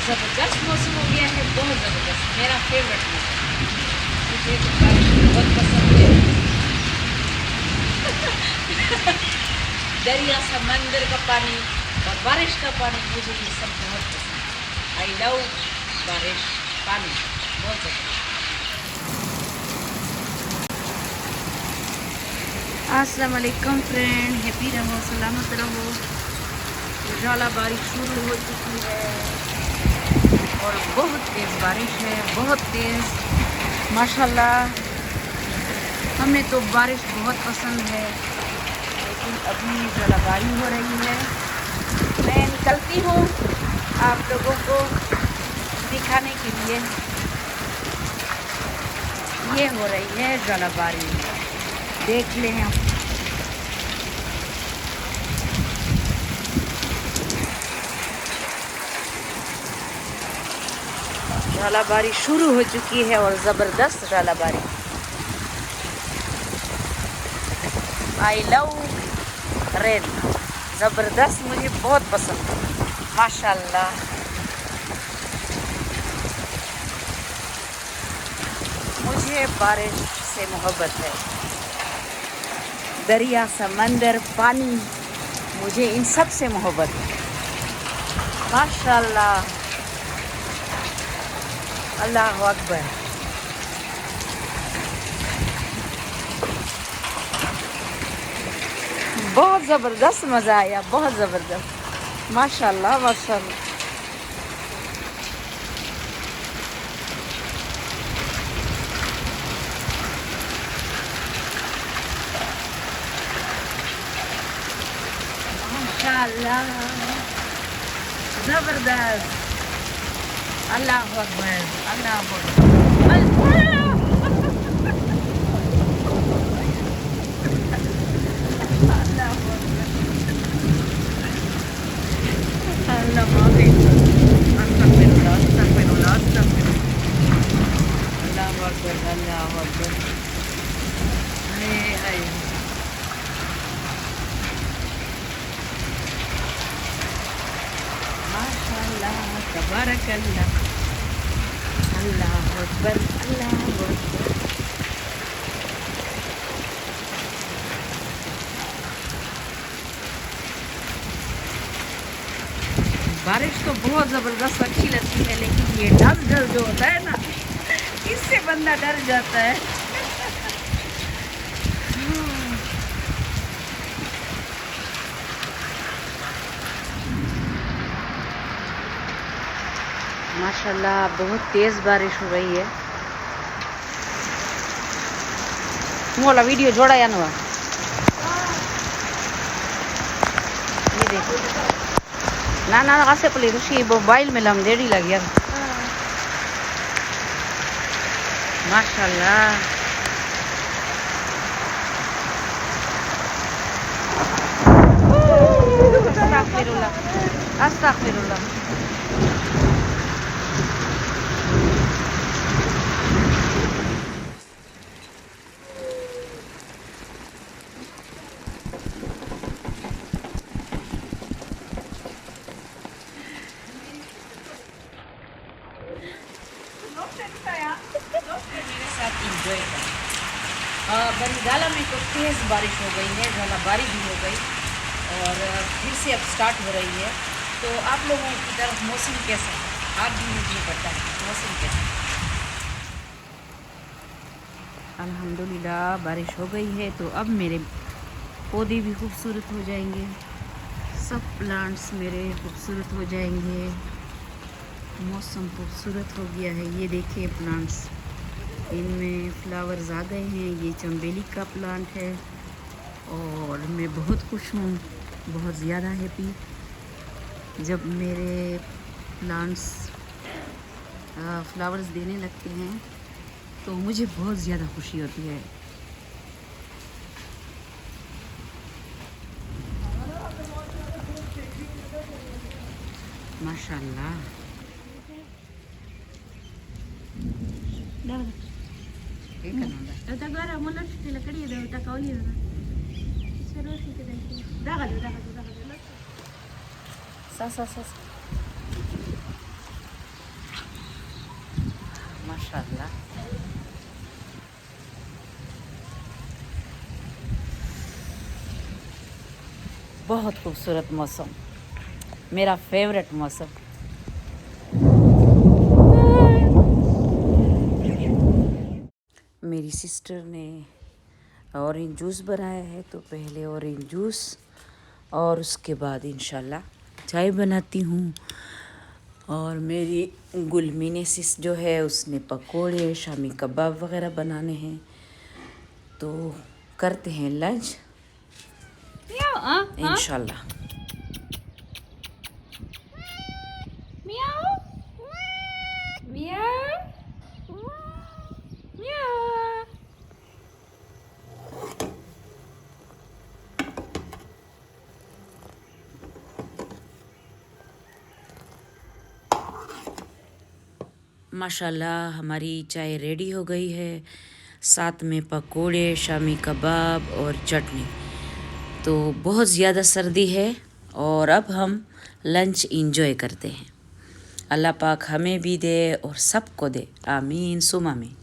ज़बरदस्त मौसम हो गया है, बहुत ज़बरदस्त, मेरा फेवरेट मौसम। मुझे तो बारिश बहुत पसंद है। दरिया, समंदर का पानी और बारिश का पानी, मुझे ये सब बहुत पसंद है। आई लव बारिश, पानी बहुत ज़बरदस्त। अस्सलाम वालेकुम फ्रेंड, हैप्पी रहो, सलामत रहो। उजाला बारिश शुरू हो चुकी है और बहुत तेज़ बारिश है, बहुत तेज़ माशाल्लाह। हमें तो बारिश बहुत पसंद है, लेकिन अभी उजालाबारी हो रही है। मैं निकलती हूँ आप लोगों को दिखाने के लिए। ये हो रही है उजालाबारी, देख लें आप। झालाबारी शुरू हो चुकी है और ज़बरदस्त झालाबारी। आई लव रेन, ज़बरदस्त, मुझे बहुत पसंद है माशाल्लाह। मुझे बारिश से मोहब्बत है। दरिया, समंदर, पानी, मुझे इन सब से मोहब्बत है माशाल्लाह। अल्लाह अकबर। बहुत ज़बरदस्त मज़ा आया, बहुत ज़बरदस्त माशाल्लाह माशाल्लाह। माशाल्लाह ज़बरदस्त। अल्लाह अकबर, अल्लाह अकबर। अल्लाह माफ़िज़, अस्तग़फ़िरुल्लाह, अस्तग़फ़िरुल्लाह, अस्तग़फ़िरुल्लाह। अल्लाह अकबर, अल्लाह अकबर। हाय हाय, माशाल्लाह, तबारकल्लाह, अल्लाह अकबर, अल्लाह अकबर। बारिश तो बहुत ज़बरदस्त अच्छी लगती है, लेकिन ये डर जो होता है ना, इससे बंदा डर जाता है। माशाल्लाह बहुत तेज़ बारिश हो रही है। मोला वीडियो जोड़ा या नवा, ये देखो ना ना आसे पली रुशी मोबाइल में लम देरी लग गया माशाल्लाह। अस्तग़फिरुल्लाह, अस्तग़फिरुल्लाह। मेरे साथ इंजॉय करें। बंजाला में तो तेज़ बारिश हो गई है, झालाबारी भी हो गई और फिर से अब स्टार्ट हो रही है। तो आप लोगों की तरफ मौसम कैसा है? आप भी मुझे बताएं मौसम कैसा है। अल्हम्दुलिल्लाह बारिश हो गई है, तो अब मेरे पौधे भी खूबसूरत हो जाएंगे, सब प्लांट्स मेरे खूबसूरत हो जाएंगे। मौसम खूबसूरत हो गया है। ये देखिए प्लांट्स, इनमें फ्लावर्स आ गए हैं। ये चमेली का प्लांट है और मैं बहुत खुश हूँ, बहुत ज़्यादा हैप्पी जब मेरे प्लांट्स फ्लावर्स देने लगते हैं, तो मुझे बहुत ज़्यादा खुशी होती है। माशाल्लाह। सा माशाल्लाह। बहुत खूबसूरत मौसम, मेरा फेवरेट मौसम। मेरी सिस्टर ने ऑरेंज जूस बनाया है, तो पहले ऑरेंज जूस और उसके बाद इंशाल्लाह चाय बनाती हूँ। और मेरी गुलमी ने सिस जो है उसने पकोड़े शामी कबाब वगैरह बनाने हैं, तो करते हैं लंच इंशाल्लाह। माशाल्लाह हमारी चाय रेडी हो गई है, साथ में पकोड़े शामी कबाब और चटनी। तो बहुत ज़्यादा सर्दी है और अब हम लंच इंजॉय करते हैं। अल्लाह पाक हमें भी दे और सबको दे, आमीन सुम आमीन।